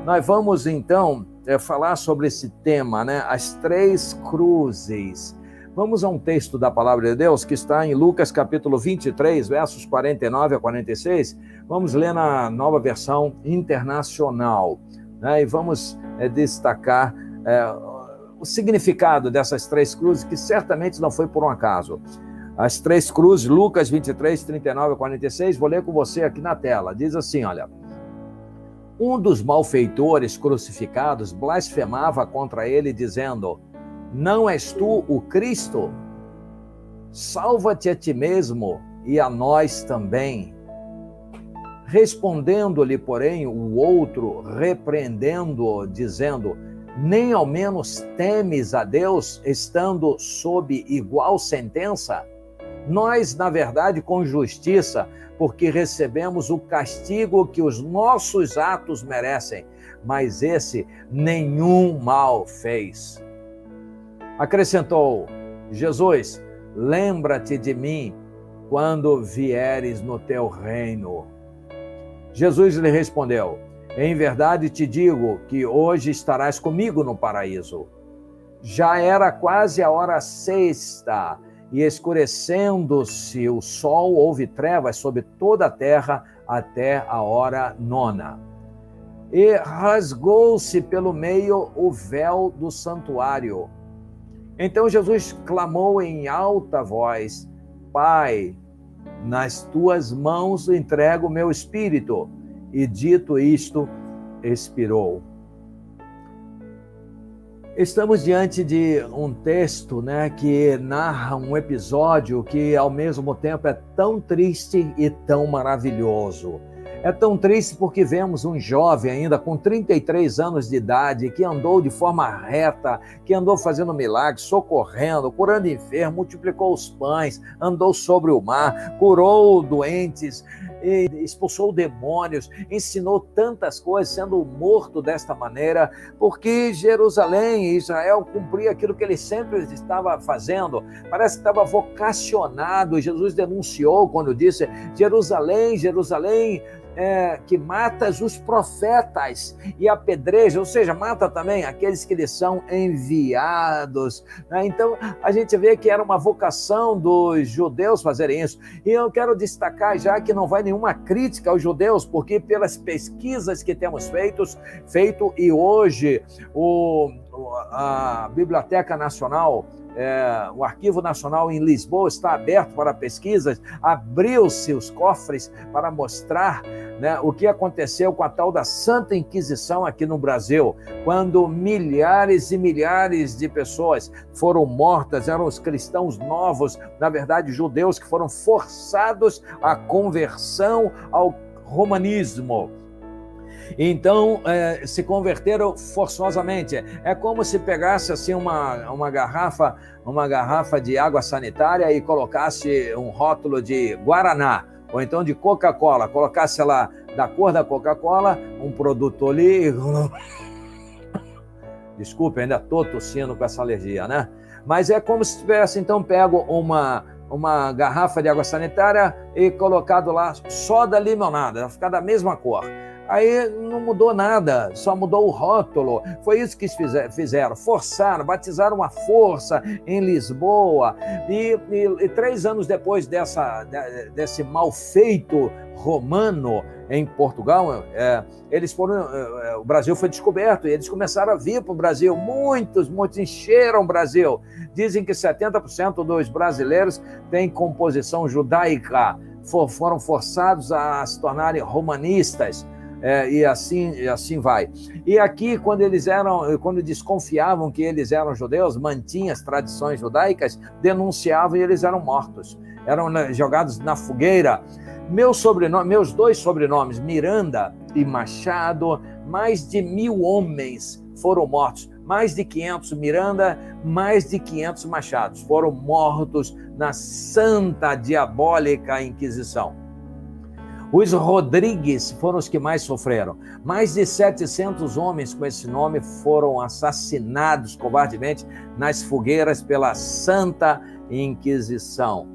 Nós vamos, então, falar sobre esse tema, né? As três cruzes. Vamos a um texto da Palavra de Deus que está em Lucas, capítulo 23, versos 49 a 46. Vamos ler na Nova Versão Internacional, né? E vamos destacar o significado dessas três cruzes, que certamente não foi por um acaso. As três cruzes, Lucas 23, 39 a 46, vou ler com você aqui na tela. Diz assim, olha: um dos malfeitores crucificados blasfemava contra ele, dizendo: não és tu o Cristo? Salva-te a ti mesmo e a nós também. Respondendo-lhe, porém, o outro, repreendendo-o, dizendo: nem ao menos temes a Deus, estando sob igual sentença? Nós, na verdade, com justiça, porque recebemos o castigo que os nossos atos merecem, mas esse nenhum mal fez. Acrescentou Jesus: lembra-te de mim quando vieres no teu reino. Jesus lhe respondeu: em verdade te digo que hoje estarás comigo no paraíso. Já era quase a hora sexta, e escurecendo-se o sol, houve trevas sobre toda a terra até a hora nona. E rasgou-se pelo meio o véu do santuário. Então Jesus clamou em alta voz: Pai, nas tuas mãos entrego o meu espírito. E dito isto, expirou. Estamos diante de um texto, né, que narra um episódio que, ao mesmo tempo, é tão triste e tão maravilhoso. É tão triste porque vemos um jovem ainda com 33 anos de idade que andou de forma reta, que andou fazendo milagres, socorrendo, curando enfermos, multiplicou os pães, andou sobre o mar, curou doentes, expulsou demônios, ensinou tantas coisas, sendo morto desta maneira, porque Jerusalém e Israel cumpria aquilo que ele sempre estava fazendo. Parece que estava vocacionado. Jesus denunciou quando disse: Jerusalém, Jerusalém, que matas os profetas e apedreja, ou seja, mata também aqueles que lhes são enviados. Então, a gente vê que era uma vocação dos judeus fazerem isso. E eu quero destacar já que não vai nenhuma crítica aos judeus, porque pelas pesquisas que temos feito e hoje a Biblioteca Nacional, o Arquivo Nacional em Lisboa está aberto para pesquisas, abriu-se os cofres para mostrar, né, o que aconteceu com a tal da Santa Inquisição aqui no Brasil, quando milhares e milhares de pessoas foram mortas, eram os cristãos novos, na verdade judeus, que foram forçados à conversão ao romanismo. Então, se converteram forçosamente. É como se pegasse assim uma garrafa de água sanitária e colocasse um rótulo de Guaraná, ou então de Coca-Cola, colocasse ela da cor da Coca-Cola, um produto ali. Desculpe, ainda estou tossindo com essa alergia, né? Mas é como se tivesse, então, pego uma garrafa de água sanitária e colocado lá soda limonada, vai ficar da mesma cor. Aí não mudou nada, só mudou o rótulo. Foi isso que fizeram, forçaram, batizaram à força em Lisboa. E 3 anos depois desse mal feito romano em Portugal, o Brasil foi descoberto e eles começaram a vir para o Brasil. Muitos encheram o Brasil. Dizem que 70% dos brasileiros têm composição judaica, foram forçados a se tornarem romanistas. E assim vai. E aqui, quando desconfiavam que eles eram judeus, mantinham as tradições judaicas, denunciavam e eles eram mortos, eram jogados na fogueira. Meus 2 sobrenomes, Miranda e Machado, mais de 1.000 homens foram mortos. Mais de 500 Miranda, mais de 500 Machados foram mortos na santa diabólica Inquisição. Os Rodrigues foram os que mais sofreram. Mais de 700 homens com esse nome foram assassinados covardemente nas fogueiras pela Santa Inquisição.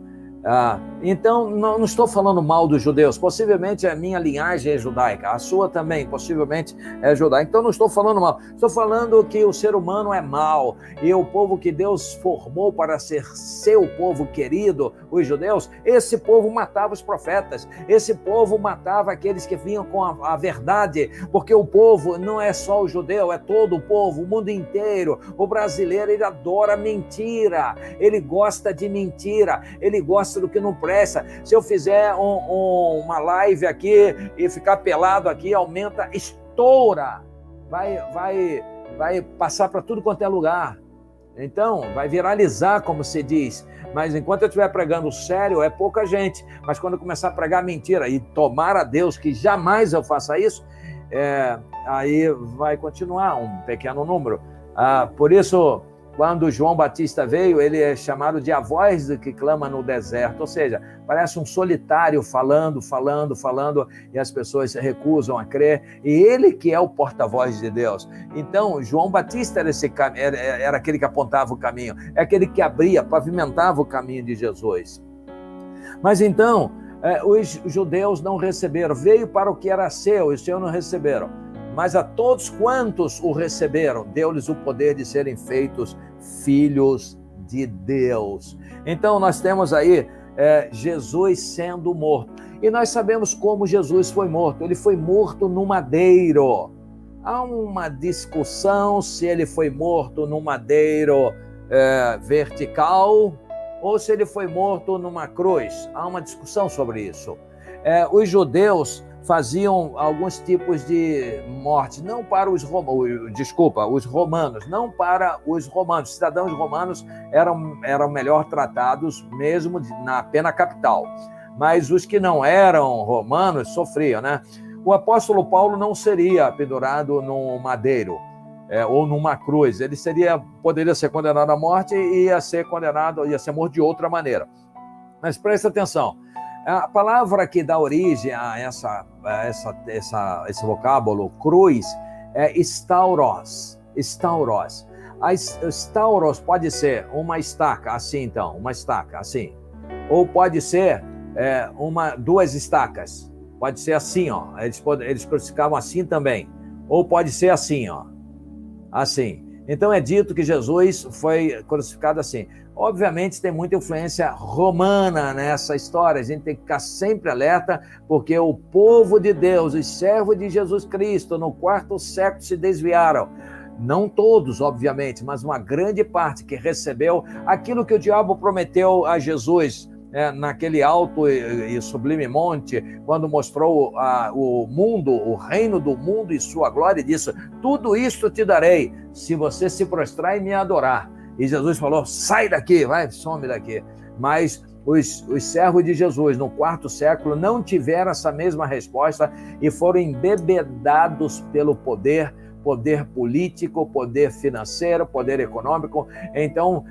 Então, não estou falando mal dos judeus, possivelmente a minha linhagem é judaica, a sua também, possivelmente é judaica, então não estou falando mal, estou falando que o ser humano é mau, e o povo que Deus formou para ser seu povo querido, os judeus, esse povo matava os profetas, esse povo matava aqueles que vinham com a verdade, porque o povo não é só o judeu, é todo o povo, o mundo inteiro, o brasileiro, ele adora mentira, ele gosta de mentira, ele gosta do que não presta. Se eu fizer uma live aqui e ficar pelado aqui, aumenta, estoura, vai passar para tudo quanto é lugar. Então, vai viralizar, como se diz. Mas enquanto eu estiver pregando sério, é pouca gente. Mas quando eu começar a pregar mentira, e tomara a Deus que jamais eu faça isso, aí vai continuar um pequeno número. Por isso, quando João Batista veio, ele é chamado de a voz que clama no deserto, ou seja, parece um solitário falando, e as pessoas se recusam a crer, e ele que é o porta-voz de Deus. Então, João Batista era aquele que apontava o caminho, é aquele que abria, pavimentava o caminho de Jesus. Mas então, os judeus não receberam, veio para o que era seu, e os seus não receberam. Mas a todos quantos o receberam, deu-lhes o poder de serem feitos filhos de Deus. Então nós temos aí Jesus sendo morto. E nós sabemos como Jesus foi morto. Ele foi morto no madeiro. Há uma discussão se ele foi morto no madeiro vertical ou se ele foi morto numa cruz. Há uma discussão sobre isso. Os judeus faziam alguns tipos de morte, não para os romanos, não para os romanos. Cidadãos romanos eram melhor tratados mesmo na pena capital, mas os que não eram romanos sofriam, né? O apóstolo Paulo não seria pendurado num madeiro ou numa cruz, ele poderia ser condenado à morte e ia ser morto de outra maneira. Mas presta atenção, a palavra que dá origem a esse vocábulo, cruz, é stauros. Stauros. Stauros pode ser uma estaca, assim então, uma estaca, assim. Ou pode ser duas estacas. Pode ser assim, ó. Eles crucificavam assim também. Ou pode ser assim, ó. Assim. Então é dito que Jesus foi crucificado assim. Obviamente tem muita influência romana nessa história, a gente tem que ficar sempre alerta, porque o povo de Deus, os servos de Jesus Cristo, no 4º século se desviaram. Não todos, obviamente, mas uma grande parte que recebeu aquilo que o diabo prometeu a Jesus, naquele alto e sublime monte, quando mostrou o mundo, o reino do mundo e sua glória, e disse: tudo isto te darei, se você se prostrar e me adorar. E Jesus falou: sai daqui, some daqui. Mas os servos de Jesus, no 4º século, não tiveram essa mesma resposta e foram embebedados pelo poder político, poder financeiro, poder econômico. Então,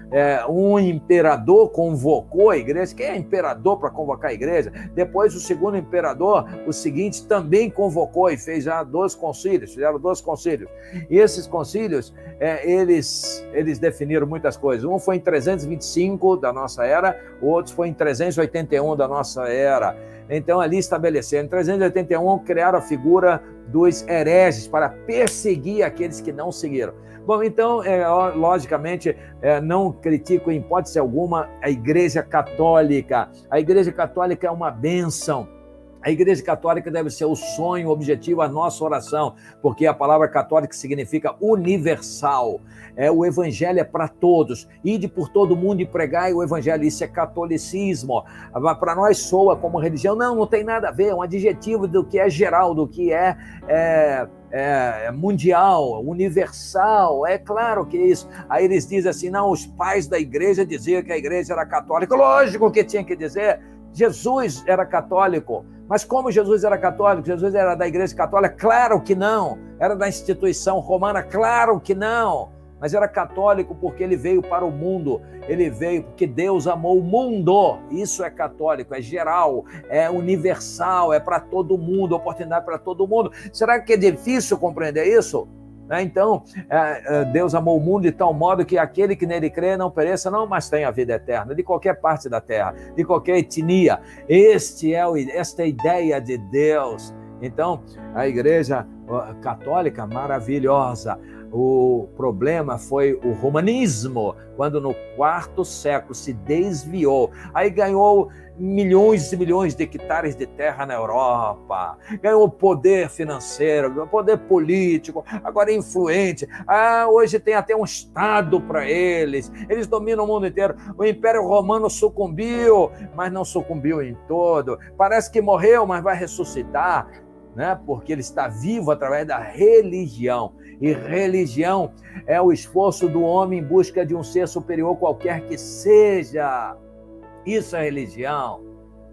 um imperador convocou a igreja. Quem é imperador para convocar a igreja? Depois, o segundo imperador, o seguinte, também convocou e fez já 2 concílios, fizeram 2 concílios. E esses concílios, eles definiram muitas coisas. Um foi em 325 da nossa era, o outro foi em 381 da nossa era. Então, ali estabeleceram. Em 381, criaram a figura dos hereges para perseguir aqueles que não seguiram. Bom, então, logicamente, não critico em hipótese alguma a Igreja Católica. A Igreja Católica é uma bênção. A Igreja Católica deve ser o sonho, o objetivo, a nossa oração, porque a palavra católica significa universal. O evangelho é para todos. Ide por todo mundo e pregai o evangelho. Isso é catolicismo. Para nós soa como religião. Não tem nada a ver. É um adjetivo do que é geral, do que é mundial, universal. É claro que é isso. Aí eles dizem assim: não, os pais da igreja diziam que a igreja era católica. Lógico que tinha que dizer. Jesus era católico. Mas como Jesus era católico? Jesus era da igreja católica? Claro que não. Era da instituição romana? Claro que não. Mas era católico porque ele veio para o mundo. Ele veio porque Deus amou o mundo. Isso é católico, é geral, é universal, é para todo mundo, oportunidade para todo mundo. Será que é difícil compreender isso? né? Então, Deus amou o mundo de tal modo que aquele que nele crê não pereça, não, mas tenha a vida eterna, de qualquer parte da terra, de qualquer etnia. Esta é a ideia de Deus. Então, a igreja católica maravilhosa. O problema foi o romanismo, quando no quarto século se desviou. Aí ganhou milhões e milhões de hectares de terra na Europa, ganhou poder financeiro, poder político, agora é influente. Hoje tem até um Estado para eles dominam o mundo inteiro. O Império Romano sucumbiu, mas não sucumbiu em todo. Parece que morreu, mas vai ressuscitar, né? Porque ele está vivo através da religião. E religião é o esforço do homem em busca de um ser superior, qualquer que seja. Isso é religião.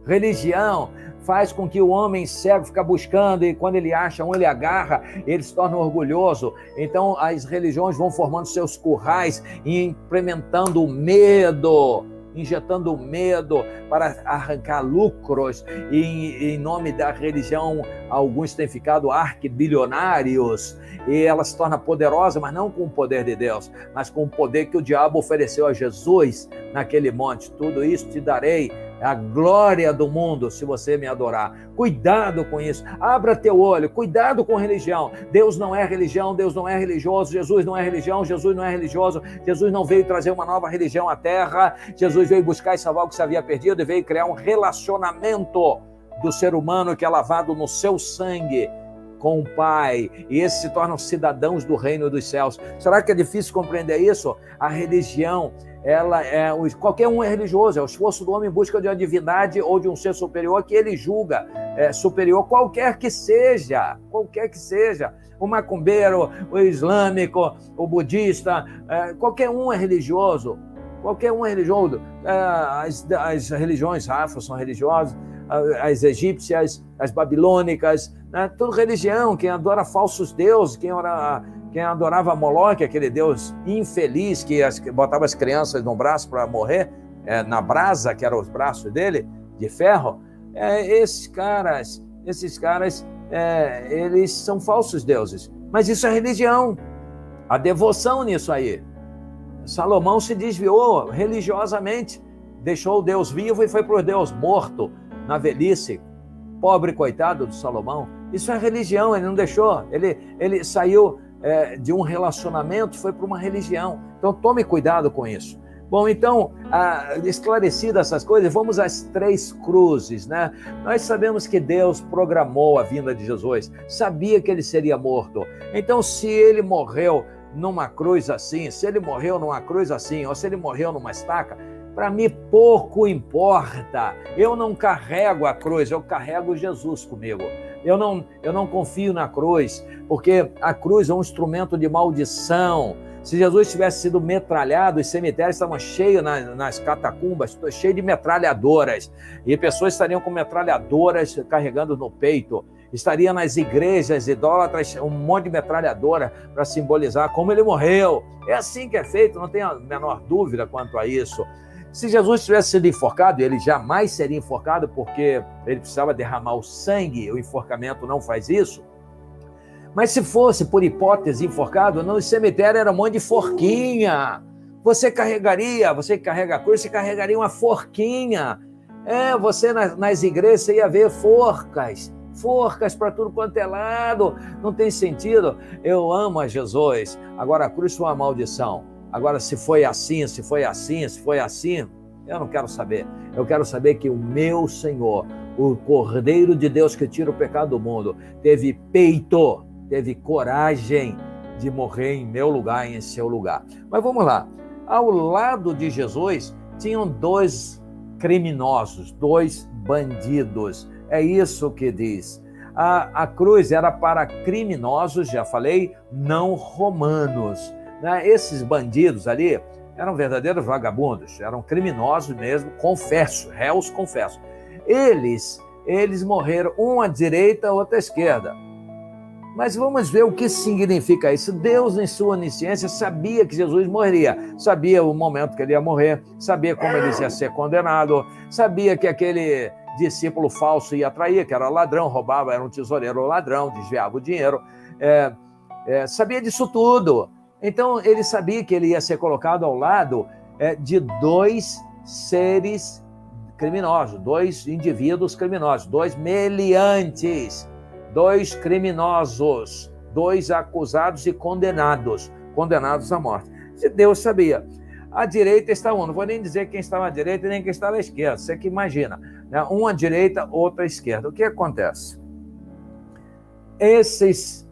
Religião faz com que o homem cego fique buscando, e quando ele acha um, ele agarra, ele se torna orgulhoso. Então as religiões vão formando seus currais e implementando o medo, injetando medo para arrancar lucros, e em nome da religião alguns têm ficado arquibilionários, e ela se torna poderosa, mas não com o poder de Deus, mas com o poder que o diabo ofereceu a Jesus naquele monte. Tudo isso te darei, a glória do mundo, se você me adorar. Cuidado com isso, abra teu olho, cuidado com religião. Deus não é religião, Deus não é religioso, Jesus não é religião, Jesus não é religioso, Jesus não veio trazer uma nova religião à terra, Jesus veio buscar e salvar o que se havia perdido, e veio criar um relacionamento do ser humano que é lavado no seu sangue com o Pai, e esses se tornam cidadãos do reino dos céus. Será que é difícil compreender isso? A religião, qualquer um é religioso, é o esforço do homem em busca de uma divindade ou de um ser superior que ele julga superior, qualquer que seja, o macumbeiro, o islâmico, o budista, qualquer um é religioso, as religiões afro são religiosas, as egípcias, as babilônicas, né? Tudo religião. Quem adora falsos deuses, quem adorava Moloque, aquele deus infeliz que botava as crianças no braço para morrer, na brasa, que eram os braços dele, de ferro, esses caras, eles são falsos deuses. Mas isso é religião, a devoção nisso aí. Salomão se desviou religiosamente, deixou o Deus vivo e foi para o Deus morto na velhice. Pobre coitado do Salomão. Isso é religião, ele não deixou, ele saiu de um relacionamento, foi para uma religião. Então tome cuidado com isso. Bom, então, esclarecidas essas coisas, vamos às 3 cruzes, né? Nós sabemos que Deus programou a vinda de Jesus, sabia que ele seria morto. Então, se ele morreu numa cruz assim, ou se ele morreu numa estaca, para mim pouco importa. Eu não carrego a cruz, eu carrego Jesus comigo. Eu não confio na cruz, porque a cruz é um instrumento de maldição. Se Jesus tivesse sido metralhado, os cemitérios estavam cheios nas catacumbas, cheios de metralhadoras, e pessoas estariam com metralhadoras carregando no peito. Estaria nas igrejas idólatras um monte de metralhadora para simbolizar como ele morreu. É assim que é feito, não tenho a menor dúvida quanto a isso. Se Jesus tivesse sido enforcado, ele jamais seria enforcado, porque ele precisava derramar o sangue, o enforcamento não faz isso. Mas se fosse, por hipótese, enforcado, no cemitério era um monte de forquinha. Você que carrega a cruz, você carregaria uma forquinha. Você nas igrejas, você ia ver forcas para tudo quanto é lado. Não tem sentido. Eu amo a Jesus. Agora a cruz foi uma maldição. Agora, se foi assim, eu não quero saber. Eu quero saber que o meu Senhor, o Cordeiro de Deus que tira o pecado do mundo, teve peito, teve coragem de morrer em meu lugar e em seu lugar. Mas vamos lá. Ao lado de Jesus, tinham 2 criminosos, 2 bandidos. É isso que diz. A cruz era para criminosos, já falei, não romanos. Esses bandidos ali eram verdadeiros vagabundos, eram criminosos mesmo, réus confessos. Eles morreram, um à direita, outro à esquerda. Mas vamos ver o que significa isso. Deus, em sua onisciência, sabia que Jesus morreria, sabia o momento que ele ia morrer, sabia como ele ia ser condenado, sabia que aquele discípulo falso ia trair, que era ladrão, roubava, era um tesoureiro ladrão, desviava o dinheiro. sabia disso tudo. Então, ele sabia que ele ia ser colocado ao lado de dois seres criminosos, dois indivíduos criminosos, dois meliantes, dois criminosos, dois acusados e condenados à morte. Deus sabia. À direita está um, não vou nem dizer quem estava à direita nem quem estava à esquerda, você que imagina, né? Um à direita, outro à esquerda. O que acontece? Essas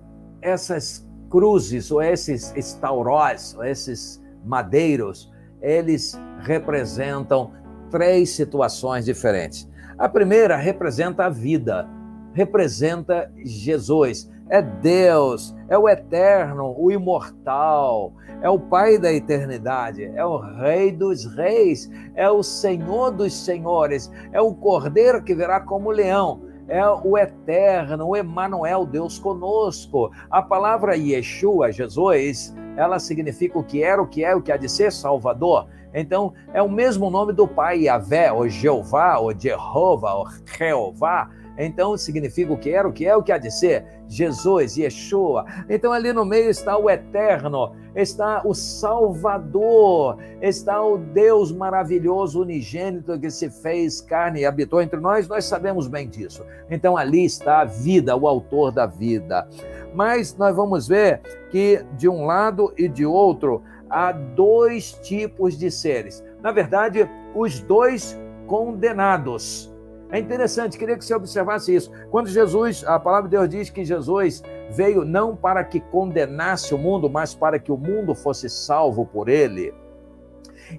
cruzes, ou esses estaurós, ou esses madeiros, eles representam 3 situações diferentes. A primeira representa a vida, representa Jesus, é Deus, é o eterno, o imortal, é o Pai da eternidade, é o Rei dos reis, é o Senhor dos senhores, é o Cordeiro que virá como leão, é o eterno, o Emanuel, Deus conosco. A palavra Yeshua, Jesus, ela significa o que era, o que é, o que há de ser, Salvador. Então, é o mesmo nome do Pai, Yahvé, ou Jeová, ou Jeová, ou Jeová. Então, significa o que era, o que é, o que há de ser, Jesus, Yeshua. Então, ali no meio está o Eterno, está o Salvador, está o Deus maravilhoso, unigênito, que se fez carne e habitou entre nós sabemos bem disso. Então, ali está a vida, o autor da vida. Mas nós vamos ver que, de um lado e de outro, há 2 tipos de seres. Na verdade, os 2 condenados. É interessante, queria que você observasse isso. Quando Jesus, a palavra de Deus diz que Jesus veio não para que condenasse o mundo, mas para que o mundo fosse salvo por ele.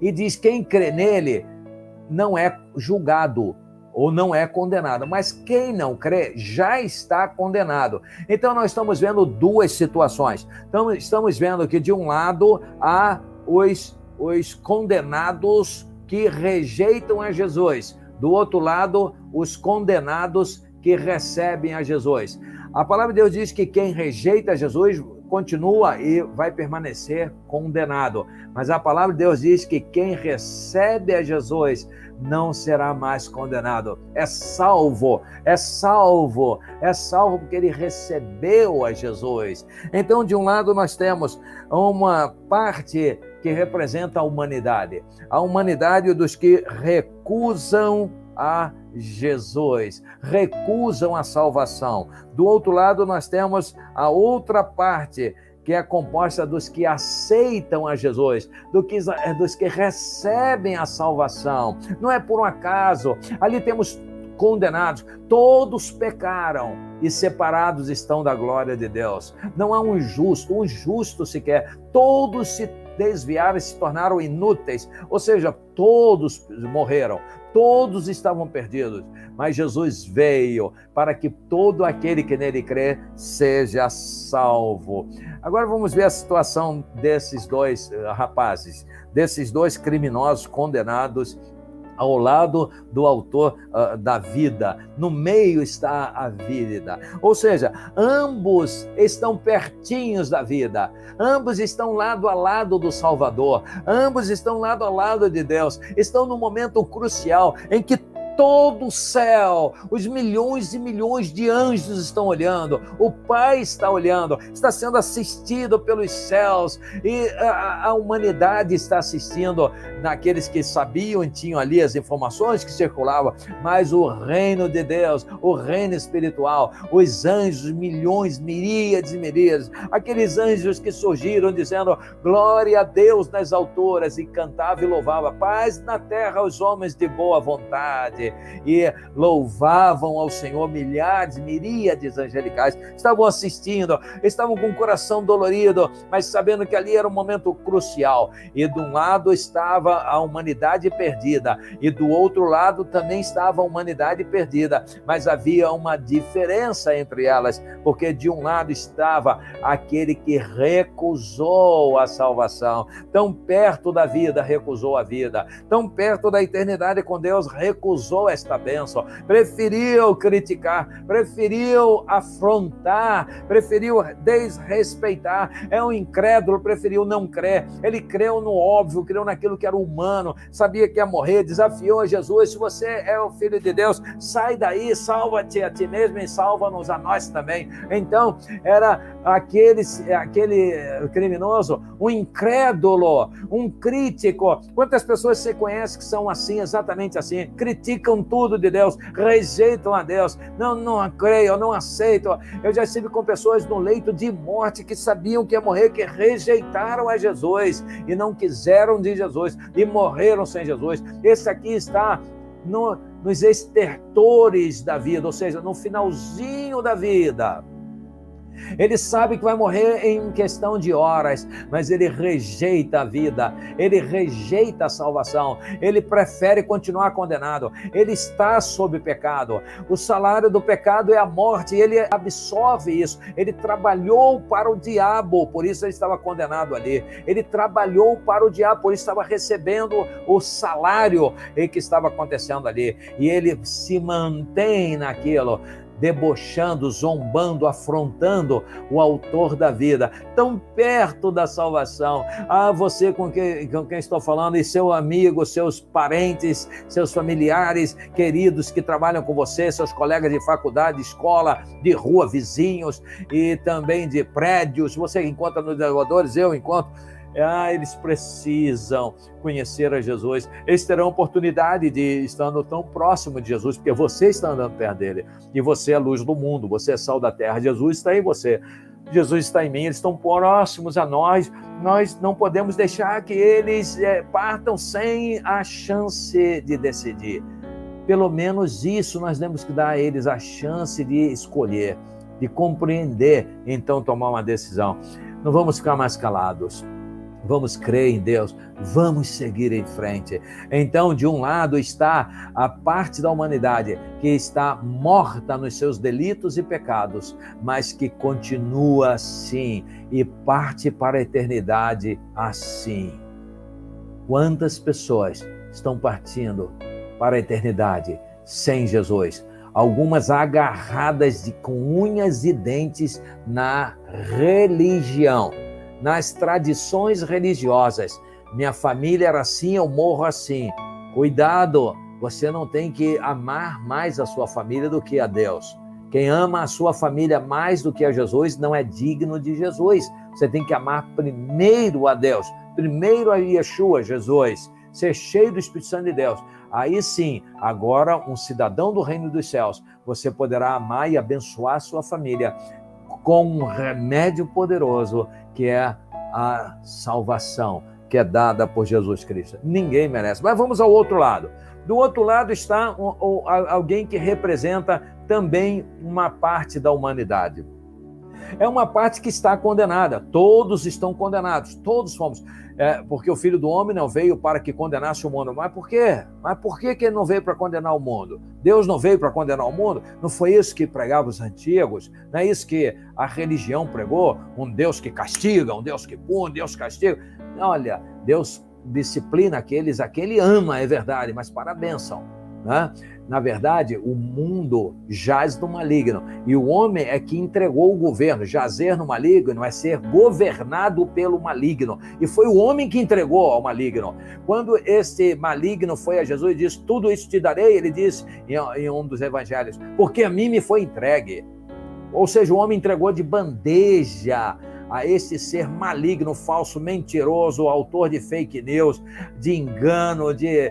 E diz, quem crê nele não é julgado ou não é condenado, mas quem não crê já está condenado. Então nós estamos vendo 2 situações. Então estamos vendo que de um lado há os condenados que rejeitam a Jesus. Do outro lado, os condenados que recebem a Jesus. A palavra de Deus diz que quem rejeita Jesus continua e vai permanecer condenado. Mas a palavra de Deus diz que quem recebe a Jesus não será mais condenado. É salvo porque ele recebeu a Jesus. Então, de um lado, nós temos uma parte que representa a humanidade dos que recusam a Jesus, recusam a salvação. Do outro lado, nós temos a outra parte, que é composta dos que aceitam a Jesus, dos que recebem a salvação. Não é por um acaso, ali temos condenados, todos pecaram e separados estão da glória de Deus. Não há um justo sequer, todos se desviaram e se tornaram inúteis, ou seja, todos morreram, todos estavam perdidos, mas Jesus veio para que todo aquele que nele crê seja salvo. Agora vamos ver a situação desses 2 rapazes, desses 2 criminosos condenados ao lado do autor da vida. No meio está a vida. Ou seja, ambos estão pertinhos da vida. Ambos estão lado a lado do Salvador. Ambos estão lado a lado de Deus. Estão num momento crucial em que todo o céu, os milhões e milhões de anjos estão olhando, o Pai está olhando, está sendo assistido pelos céus, e a humanidade está assistindo, naqueles que sabiam e tinham ali as informações que circulavam, mas o reino de Deus, o reino espiritual, os anjos, milhões, miríades e miríades, aqueles anjos que surgiram dizendo glória a Deus nas alturas, e cantava e louvava, paz na terra aos homens de boa vontade, e louvavam ao Senhor. Milhares, miríades angelicais estavam assistindo, estavam com o coração dolorido, mas sabendo que ali era um momento crucial, e de um lado estava a humanidade perdida, e do outro lado também estava a humanidade perdida, mas havia uma diferença entre elas, porque de um lado estava aquele que recusou a salvação, tão perto da vida recusou a vida, tão perto da eternidade com Deus recusou recusou esta bênção, preferiu criticar, preferiu afrontar, preferiu desrespeitar. É um incrédulo, preferiu não crer. Ele creu no óbvio, creu naquilo que era humano, sabia que ia morrer, desafiou a Jesus: se você é o Filho de Deus, sai daí, salva-te a ti mesmo e salva-nos a nós também. Então, era aquele criminoso, um incrédulo, um crítico. Quantas pessoas você conhece que são assim, exatamente assim? Criticam tudo de Deus, rejeitam a Deus, não creio, não aceito. Eu já estive com pessoas no leito de morte que sabiam que ia morrer, que rejeitaram a Jesus e não quiseram de Jesus e morreram sem Jesus. Esse aqui está nos estertores da vida, ou seja, no finalzinho da vida. Ele sabe que vai morrer em questão de horas, mas ele rejeita a vida, ele rejeita a salvação, ele prefere continuar condenado, ele está sob pecado. O salário do pecado é a morte, e ele absorve isso. Ele trabalhou para o diabo, por isso ele estava condenado ali. Ele trabalhou para o diabo, por isso estava recebendo o salário que estava acontecendo ali. E ele se mantém naquilo, debochando, zombando, afrontando o autor da vida, tão perto da salvação. Você com quem estou falando, e seu amigo, seus parentes, seus familiares queridos que trabalham com você, seus colegas de faculdade, de escola, de rua, vizinhos e também de prédios, você encontra nos elevadores, eu encontro. Eles precisam conhecer a Jesus. Eles terão oportunidade de estando tão próximo de Jesus, porque você está andando perto dele. E você é a luz do mundo, você é sal da terra. Jesus está em você, Jesus está em mim, eles estão próximos a nós. Nós não podemos deixar que eles partam sem a chance de decidir. Pelo menos isso nós temos que dar a eles, a chance de escolher, de compreender, então tomar uma decisão. Não vamos ficar mais calados. Vamos crer em Deus, vamos seguir em frente. Então, de um lado está a parte da humanidade que está morta nos seus delitos e pecados, mas que continua assim e parte para a eternidade assim. Quantas pessoas estão partindo para a eternidade sem Jesus? Algumas agarradas com unhas e dentes na religião, nas tradições religiosas. Minha família era assim, eu morro assim. Cuidado, você não tem que amar mais a sua família do que a Deus. Quem ama a sua família mais do que a Jesus não é digno de Jesus. Você tem que amar primeiro a Deus, primeiro a Yeshua, Jesus, ser cheio do Espírito Santo de Deus. Aí sim, agora um cidadão do reino dos céus, você poderá amar e abençoar a sua família com um remédio poderoso, que é a salvação, que é dada por Jesus Cristo. Ninguém merece. Mas vamos ao outro lado. Do outro lado está alguém que representa também uma parte da humanidade. É uma parte que está condenada. Todos estão condenados. Todos fomos. Porque o Filho do Homem não veio para que condenasse o mundo. Mas por quê? Mas por que ele não veio para condenar o mundo? Deus não veio para condenar o mundo? Não foi isso que pregavam os antigos? Não é isso que a religião pregou? Um Deus que castiga, um Deus que pune, um Deus que castiga. Olha, Deus disciplina aqueles a que ele ama, é verdade, mas para a bênção, né? Na verdade, o mundo jaz no maligno, e o homem é que entregou o governo. Jazer no maligno é ser governado pelo maligno, e foi o homem que entregou ao maligno. Quando esse maligno foi a Jesus e disse: tudo isso te darei, ele disse em um dos evangelhos: porque a mim me foi entregue. Ou seja, o homem entregou de bandeja a esse ser maligno, falso, mentiroso, autor de fake news, de engano, de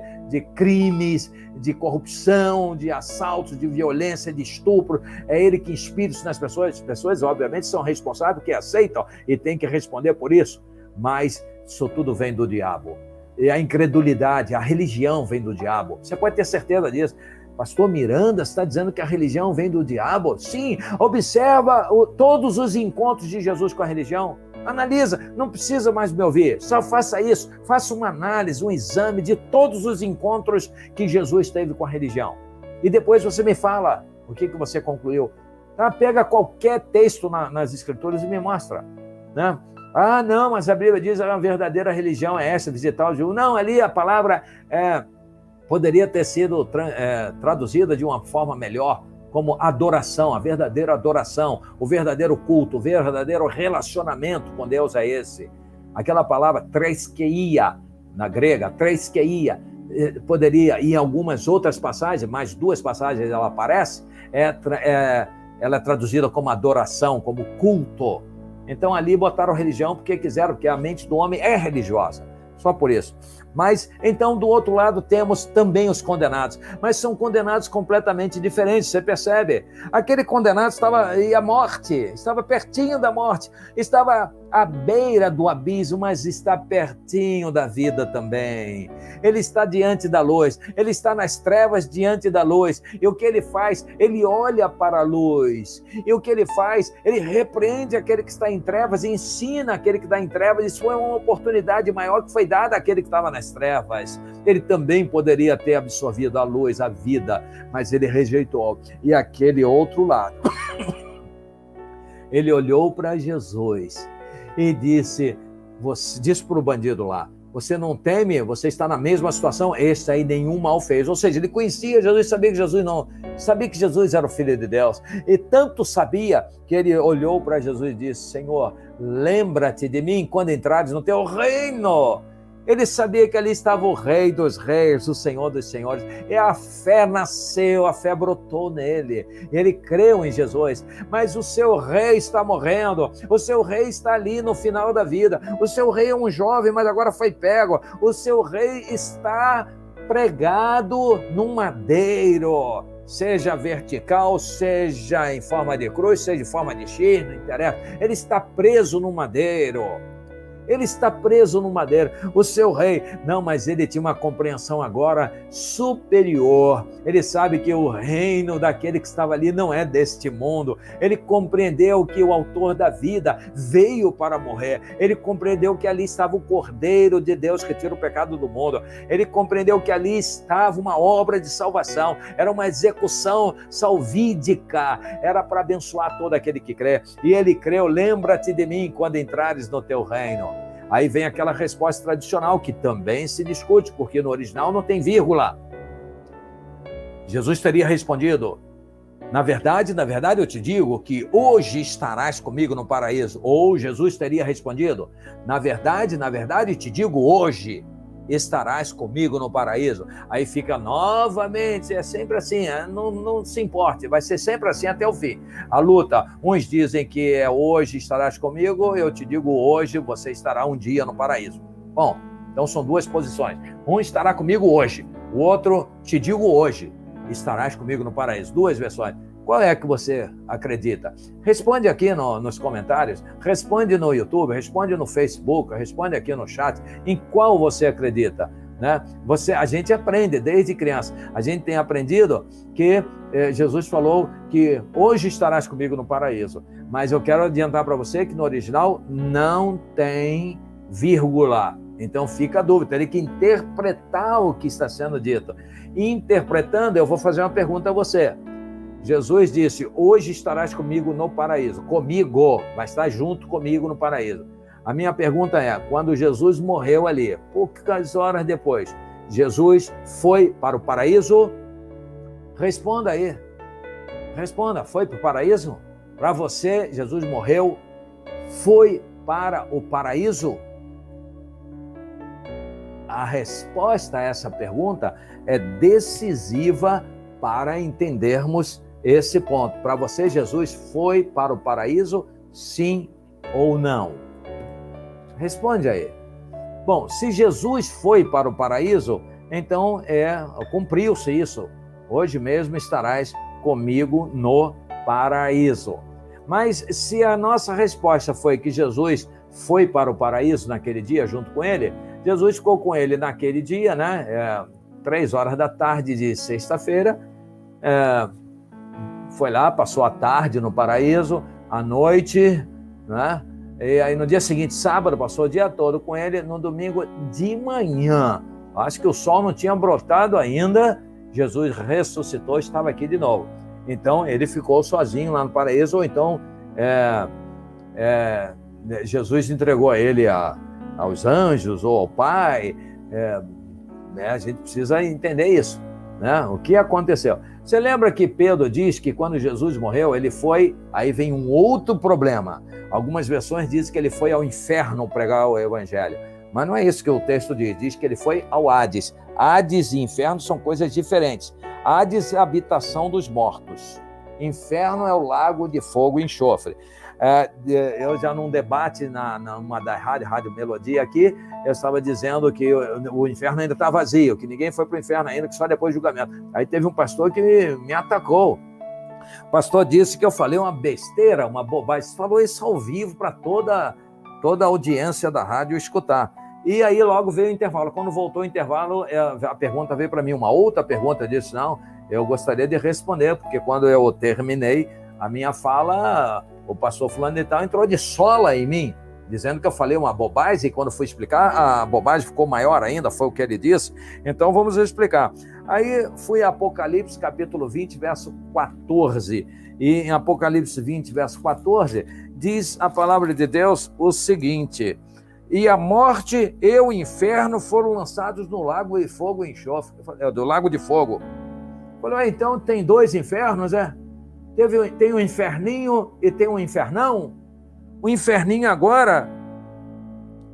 crimes, de corrupção, de assaltos, de violência, de estupro. É ele que inspira isso nas pessoas. As pessoas, obviamente, são responsáveis, que aceitam e têm que responder por isso. Mas isso tudo vem do diabo. E a incredulidade, a religião vem do diabo. Você pode ter certeza disso. Pastor Miranda está dizendo que a religião vem do diabo? Sim, observa todos os encontros de Jesus com a religião. Analisa, não precisa mais me ouvir, só faça isso, faça uma análise, um exame de todos os encontros que Jesus teve com a religião. E depois você me fala o que você concluiu. Pega qualquer texto nas Escrituras e me mostra, né? Não, mas a Bíblia diz que a verdadeira religião é essa, visitar o Judeu. Não, ali a palavra Poderia ter sido traduzida de uma forma melhor como adoração, a verdadeira adoração, o verdadeiro culto, o verdadeiro relacionamento com Deus é esse. Aquela palavra treskeia, na grega, treskeia, poderia, em algumas outras passagens, mais 2 passagens ela aparece, ela é traduzida como adoração, como culto. Então ali botaram religião porque quiseram, porque a mente do homem é religiosa, só por isso. Mas, então, do outro lado, temos também os condenados. Mas são condenados completamente diferentes, você percebe? Aquele condenado estava à morte, estava pertinho da morte, estava à beira do abismo, mas está pertinho da vida também. Ele está diante da luz, ele está nas trevas diante da luz. E o que ele faz? Ele olha para a luz. E o que ele faz? Ele repreende aquele que está em trevas e ensina aquele que está em trevas. Isso foi uma oportunidade maior que foi dada àquele que estava nas trevas. Ele também poderia ter absorvido a luz, a vida, mas ele rejeitou. E aquele outro lado, ele olhou para Jesus e disse para o bandido lá, você não teme? Você está na mesma situação? Este aí nenhum mal fez. Ou seja, ele conhecia Jesus, sabia que Jesus era o Filho de Deus. E tanto sabia que ele olhou para Jesus e disse, Senhor, lembra-te de mim quando entrares no teu reino. Ele sabia que ali estava o Rei dos Reis, o Senhor dos Senhores. E a fé nasceu, a fé brotou nele. Ele creu em Jesus. Mas o seu rei está morrendo. O seu rei está ali no final da vida. O seu rei é um jovem, mas agora foi pego. O seu rei está pregado num madeiro. Seja vertical, seja em forma de cruz, seja em forma de X, não interessa. Ele está preso no madeiro. Ele está preso no madeiro, o seu rei. Não, mas ele tinha uma compreensão agora superior. Ele sabe que o reino daquele que estava ali não é deste mundo. Ele compreendeu que o autor da vida veio para morrer. Ele compreendeu que ali estava o Cordeiro de Deus que tira o pecado do mundo. Ele compreendeu que ali estava uma obra de salvação. Era uma execução salvídica. Era para abençoar todo aquele que crê. E ele creu, lembra-te de mim quando entrares no teu reino. Aí vem aquela resposta tradicional, que também se discute, porque no original não tem vírgula. Jesus teria respondido, na verdade, eu te digo que hoje estarás comigo no paraíso. Ou Jesus teria respondido, na verdade, te digo hoje estarás comigo no paraíso. Aí fica novamente, é sempre assim, não se importe, vai ser sempre assim até o fim. A luta, uns dizem que é hoje estarás comigo, eu te digo hoje você estará um dia no paraíso. Bom, então são 2 posições. Um estará comigo hoje, o outro te digo hoje estarás comigo no paraíso. 2 versões. Qual é que você acredita? Responde aqui nos comentários, responde no YouTube, responde no Facebook, responde aqui no chat, em qual você acredita, né? A gente aprende desde criança, a gente tem aprendido que Jesus falou que hoje estarás comigo no paraíso, mas eu quero adiantar para você que no original não tem vírgula, então fica a dúvida, teria que interpretar o que está sendo dito. Interpretando, eu vou fazer uma pergunta a você. Jesus disse, hoje estarás comigo no paraíso. Comigo, vai estar junto comigo no paraíso. A minha pergunta é, quando Jesus morreu ali, poucas horas depois, Jesus foi para o paraíso? Responda aí. Responda, foi para o paraíso? Para você, Jesus morreu, foi para o paraíso? A resposta a essa pergunta é decisiva para entendermos esse ponto. Para você, Jesus foi para o paraíso, sim ou não? Responde aí. Bom, se Jesus foi para o paraíso, então cumpriu-se isso. Hoje mesmo estarás comigo no paraíso. Mas se a nossa resposta foi que Jesus foi para o paraíso naquele dia, junto com ele, Jesus ficou com ele naquele dia, né? 3 horas da tarde de sexta-feira, foi lá, passou a tarde no paraíso, à noite, né? E aí no dia seguinte, sábado, passou o dia todo com ele, no domingo de manhã, acho que o sol não tinha brotado ainda, Jesus ressuscitou, estava aqui de novo. Então ele ficou sozinho lá no paraíso, ou então Jesus entregou a ele aos anjos ou ao Pai, né? A gente precisa entender isso, né? O que aconteceu? Você lembra que Pedro diz que quando Jesus morreu, ele foi... Aí vem um outro problema. Algumas versões dizem que ele foi ao inferno pregar o evangelho. Mas não é isso que o texto diz. Diz que ele foi ao Hades. Hades e inferno são coisas diferentes. Hades é a habitação dos mortos. Inferno é o lago de fogo e enxofre. Eu já num debate numa da Rádio Melodia aqui, eu estava dizendo que o inferno ainda está vazio, que ninguém foi para o inferno ainda, que só depois do julgamento. Aí teve um pastor que me atacou. O pastor disse que eu falei uma besteira, uma bobagem. Você falou isso ao vivo para toda a audiência da rádio escutar. E aí logo veio o intervalo. Quando voltou o intervalo, a pergunta veio para mim, uma outra pergunta. Eu disse, não, eu gostaria de responder, porque quando eu terminei a minha fala, o pastor fulano de tal entrou de sola em mim, dizendo que eu falei uma bobagem, e quando fui explicar, a bobagem ficou maior ainda, foi o que ele disse. Então vamos explicar. Aí fui a Apocalipse, capítulo 20, verso 14. E em Apocalipse 20, verso 14, diz a palavra de Deus o seguinte: e a morte e o inferno foram lançados no lago de fogo e enxofre. Do lago de fogo. Eu falei, então tem dois infernos, é? Tem um inferninho e tem um infernão. O inferninho agora,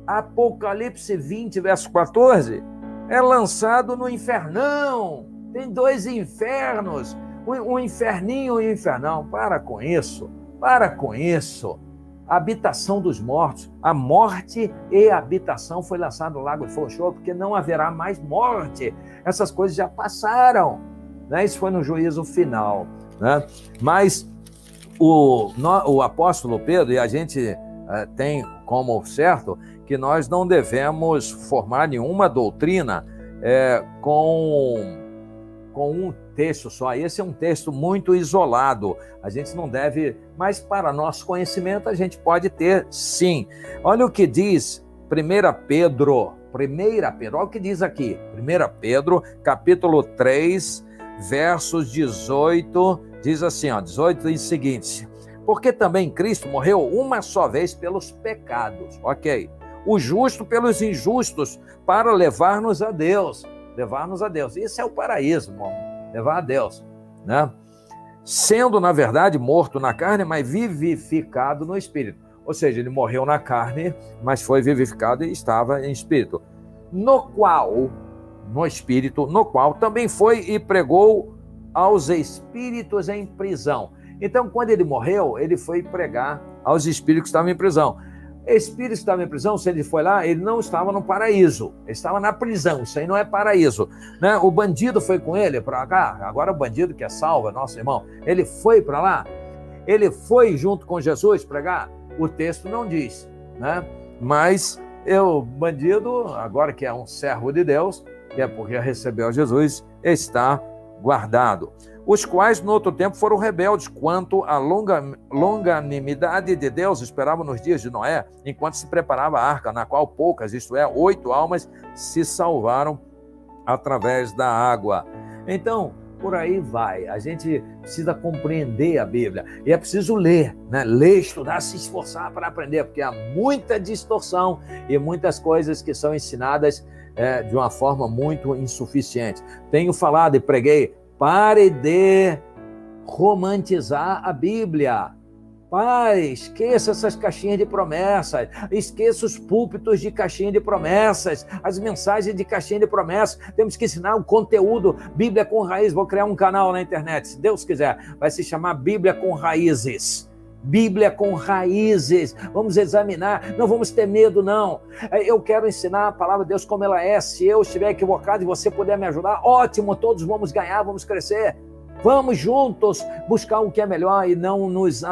Apocalipse 20, verso 14, é lançado no infernão. Tem dois infernos, um inferninho e um infernão. Para com isso, para com isso. A habitação dos mortos, a morte e a habitação foi lançado no lago de fogo e enxofre, porque não haverá mais morte. Essas coisas já passaram, né? Isso foi no juízo final, né? Mas o apóstolo Pedro, e a gente tem como certo que nós não devemos formar nenhuma doutrina com um texto só. Esse é um texto muito isolado, a gente não deve, mas para nosso conhecimento a gente pode ter sim. Olha o que diz 1 Pedro, olha o que diz aqui, 1 Pedro, capítulo 3, versos 18, diz assim, 18 diz o seguinte: porque também Cristo morreu uma só vez pelos pecados, ok? O justo pelos injustos, para levar-nos a Deus. Isso é o paraíso, irmão, levar a Deus, né? Sendo, na verdade, morto na carne, mas vivificado no espírito. Ou seja, ele morreu na carne, mas foi vivificado e estava em espírito. No qual também foi e pregou aos espíritos em prisão. Então, quando ele morreu, ele foi pregar aos espíritos que estavam em prisão. Espírito que estava em prisão, se ele foi lá, ele não estava no paraíso, ele estava na prisão. Isso aí não é paraíso, né? O bandido foi com ele para cá. Agora o bandido que é salvo, nosso irmão, ele foi para lá, ele foi junto com Jesus pregar. O texto não diz, né? Mas o bandido, agora que é um servo de Deus, que é porque recebeu Jesus, está guardado. Os quais, no outro tempo, foram rebeldes quanto à longanimidade de Deus, esperavam nos dias de Noé, enquanto se preparava a arca, na qual poucas, isto é, 8 almas, se salvaram através da água. Então, por aí vai. A gente precisa compreender a Bíblia. E é preciso ler, né? Ler, estudar, se esforçar para aprender, porque há muita distorção e muitas coisas que são ensinadas de uma forma muito insuficiente. Tenho falado e preguei, pare de romantizar a Bíblia. Pai, esqueça essas caixinhas de promessas, esqueça os púlpitos de caixinha de promessas, as mensagens de caixinha de promessas. Temos que ensinar o conteúdo, Bíblia com Raiz. Vou criar um canal na internet, se Deus quiser, vai se chamar Bíblia com Raízes. Bíblia com raízes, vamos examinar, não vamos ter medo não. Eu quero ensinar a palavra de Deus como ela é. Se eu estiver equivocado e você puder me ajudar, ótimo, todos vamos ganhar, vamos crescer. Vamos juntos buscar o que é melhor e não nos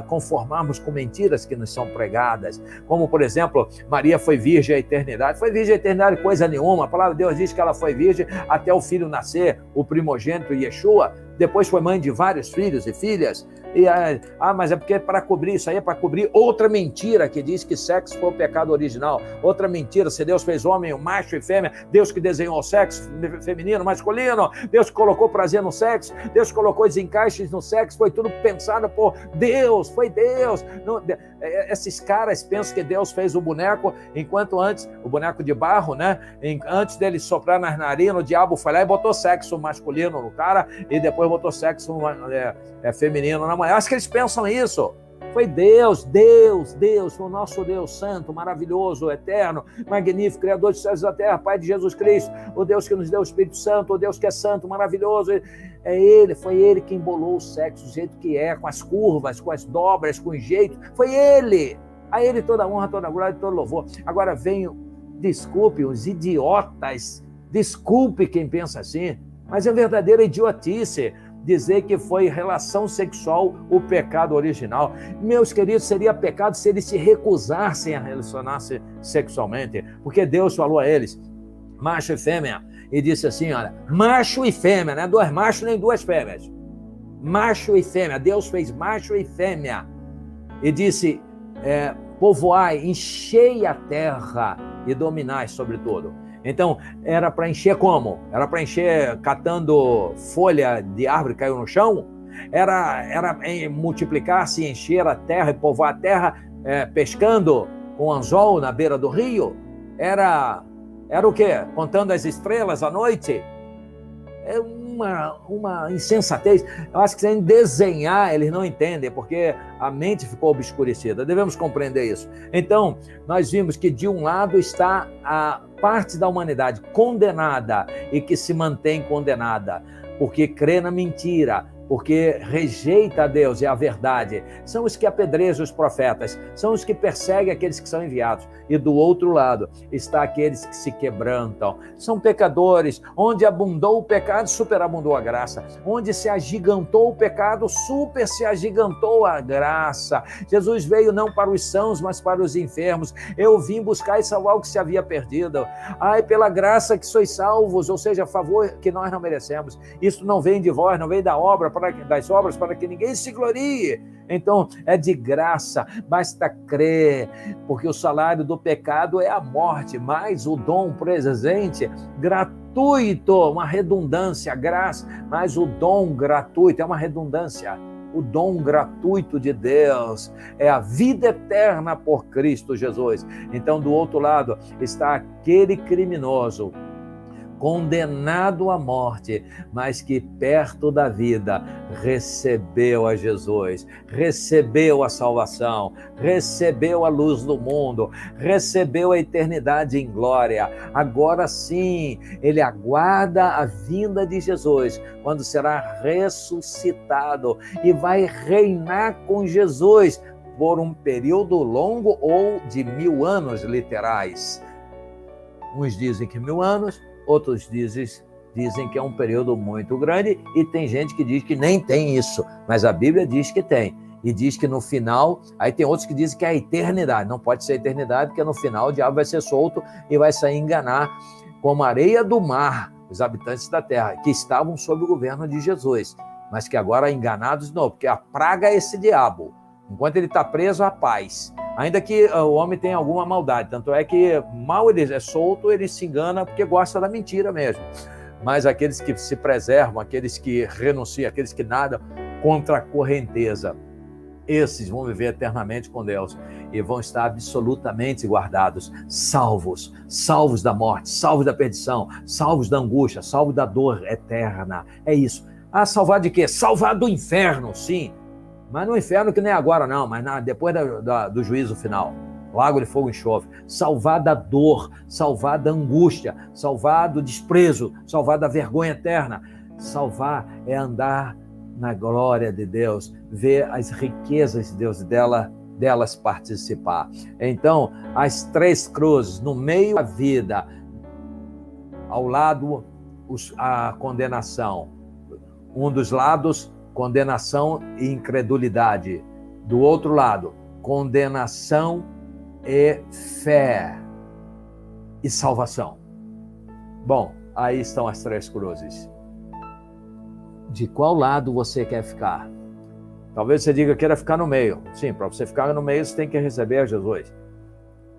conformarmos com mentiras que nos são pregadas. Como, por exemplo, Maria foi virgem à eternidade. Foi virgem à eternidade coisa nenhuma. A palavra de Deus diz que ela foi virgem até o filho nascer, o primogênito Yeshua. depois foi mãe de vários filhos e filhas, mas é porque é para cobrir, isso aí é para cobrir outra mentira que diz que sexo foi o pecado original. Outra mentira, se Deus fez homem, macho e fêmea, Deus que desenhou o sexo feminino, masculino, Deus que colocou prazer no sexo, Deus colocou os encaixes no sexo, foi tudo pensado por Deus, foi Deus. Não, esses caras pensam que Deus fez o boneco, enquanto antes, o boneco de barro, né? Antes dele soprar nas narinas, o diabo foi lá e botou sexo masculino no cara e depois botou sexo feminino na mulher. Acho que eles pensam isso. Foi Deus, foi o nosso Deus santo, maravilhoso, eterno, magnífico, criador dos céus e da terra, Pai de Jesus Cristo, o Deus que nos deu o Espírito Santo, o Deus que é santo, maravilhoso. Foi ele que embolou o sexo do jeito que é, com as curvas, com as dobras, com o jeito. Foi ele. A ele toda honra, toda glória e todo louvor. Agora venham, desculpe os idiotas, desculpe quem pensa assim, mas é verdadeira idiotice dizer que foi relação sexual o pecado original. Meus queridos, seria pecado se eles se recusassem a relacionar-se sexualmente, porque Deus falou a eles, macho e fêmea, e disse assim, olha, macho e fêmea, não é dois machos nem duas fêmeas, macho e fêmea, Deus fez macho e fêmea, e disse, povoai, enchei a terra e dominai sobre tudo. Então, era para encher como? Era para encher catando folha de árvore que caiu no chão? Era multiplicar-se, encher a terra e povoar a terra pescando com anzol na beira do rio? Era o quê? Contando as estrelas à noite? É uma insensatez. Eu acho que sem desenhar eles não entendem, porque a mente ficou obscurecida. Devemos compreender isso. Então, nós vimos que de um lado está a parte da humanidade condenada e que se mantém condenada, porque crê na mentira, porque rejeita a Deus e a verdade. São os que apedrejam os profetas, são os que perseguem aqueles que são enviados. E do outro lado está aqueles que se quebrantam. São pecadores. Onde abundou o pecado, superabundou a graça. Onde se agigantou o pecado, super se agigantou a graça. Jesus veio não para os sãos, mas para os enfermos. Eu vim buscar e salvar o que se havia perdido. Ai, pela graça que sois salvos, ou seja, a favor que nós não merecemos. Isso não vem de vós, não vem das obras, para que ninguém se glorie. Então, é de graça, basta crer, porque o salário do pecado é a morte, mas o dom presente, gratuito, uma redundância, graça, mas o dom gratuito é uma redundância. O dom gratuito de Deus é a vida eterna por Cristo Jesus. Então, do outro lado está aquele criminoso, condenado à morte, mas que perto da vida recebeu a Jesus, recebeu a salvação, recebeu a luz do mundo, recebeu a eternidade em glória. Agora sim, ele aguarda a vinda de Jesus, quando será ressuscitado e vai reinar com Jesus por um período longo ou de 1000 anos literais. Uns dizem que 1000 anos, outros dizem que é um período muito grande, e tem gente que diz que nem tem isso, mas a Bíblia diz que tem, e diz que no final, aí tem outros que dizem que é a eternidade, não pode ser a eternidade, porque no final o diabo vai ser solto e vai sair enganar como a areia do mar os habitantes da terra, que estavam sob o governo de Jesus, mas que agora enganados não, porque a praga é esse diabo. Enquanto ele está preso, a paz. Ainda que o homem tenha alguma maldade. Tanto é que mal ele é solto, ele se engana porque gosta da mentira mesmo. Mas aqueles que se preservam, aqueles que renunciam, aqueles que nadam contra a correnteza, esses vão viver eternamente com Deus e vão estar absolutamente guardados, salvos da morte, salvos da perdição, salvos da angústia, salvos da dor eterna. É isso. Salvar de quê? Salvar do inferno, sim. Mas no inferno que nem agora não, mas depois do juízo final, lago de fogo e enxofre, salvar da dor, salvar da angústia, salvar do desprezo, salvar da vergonha eterna. Salvar é andar na glória de Deus, ver as riquezas de Deus, delas participar. Então, as 3 cruzes, no meio da vida, ao lado a condenação, um dos lados, condenação e incredulidade. Do outro lado, condenação e fé e salvação. Bom, aí estão as 3 cruzes. De qual lado você quer ficar? Talvez você diga que queira ficar no meio. Sim, para você ficar no meio, você tem que receber a Jesus.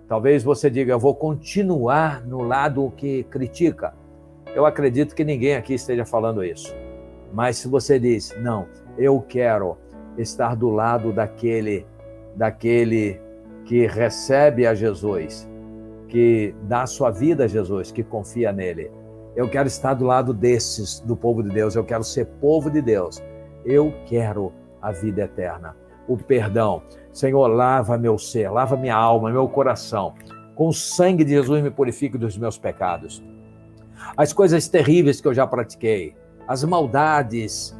Talvez você diga, eu vou continuar no lado que critica. Eu acredito que ninguém aqui esteja falando isso. Mas se você diz, não, eu quero estar do lado daquele que recebe a Jesus, que dá sua vida a Jesus, que confia nele. Eu quero estar do lado desses, do povo de Deus. Eu quero ser povo de Deus. Eu quero a vida eterna, o perdão. Senhor, lava meu ser, lava minha alma, meu coração. Com o sangue de Jesus me purifique dos meus pecados. As coisas terríveis que eu já pratiquei, as maldades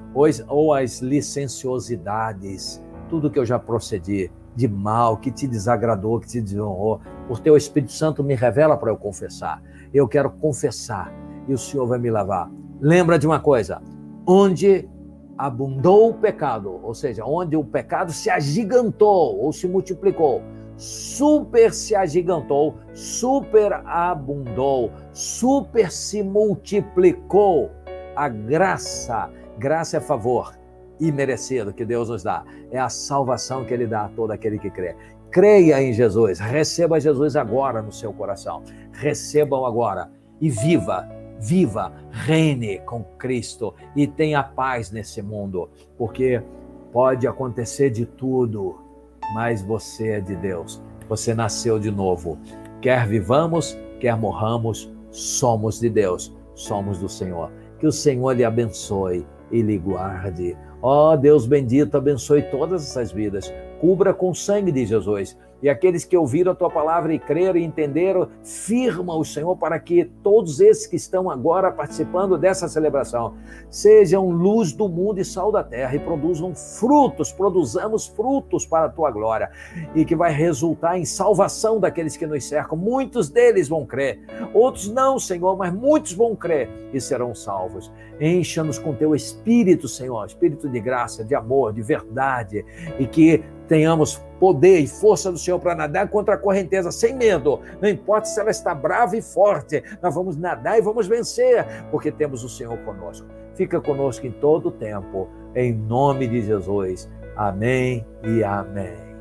ou as licenciosidades, tudo que eu já procedi de mal, que te desagradou, que te desonrou, por teu Espírito Santo me revela para eu confessar. Eu quero confessar e o Senhor vai me lavar. Lembra de uma coisa, onde abundou o pecado, ou seja, onde o pecado se agigantou ou se multiplicou, super se agigantou, super abundou, super se multiplicou a graça. Graça é favor imerecido que Deus nos dá. É a salvação que Ele dá a todo aquele que crê. Creia em Jesus, receba Jesus agora no seu coração. Receba-o agora e viva, reine com Cristo e tenha paz nesse mundo, porque pode acontecer de tudo, mas você é de Deus, você nasceu de novo. Quer vivamos, quer morramos, somos de Deus, somos do Senhor. Que o Senhor lhe abençoe e lhe guarde. Ó Deus bendito, abençoe todas essas vidas, cubra com o sangue de Jesus. E aqueles que ouviram a tua palavra e creram e entenderam, firma o Senhor para que todos esses que estão agora participando dessa celebração sejam luz do mundo e sal da terra e produzamos frutos para a tua glória e que vai resultar em salvação daqueles que nos cercam. Muitos deles vão crer, outros não, Senhor, mas muitos vão crer e serão salvos. Encha-nos com teu Espírito, Senhor, Espírito de graça, de amor, de verdade, e que tenhamos poder e força do Senhor para nadar contra a correnteza, sem medo. Não importa se ela está brava e forte, nós vamos nadar e vamos vencer, porque temos o Senhor conosco. Fica conosco em todo o tempo, em nome de Jesus. Amém e amém.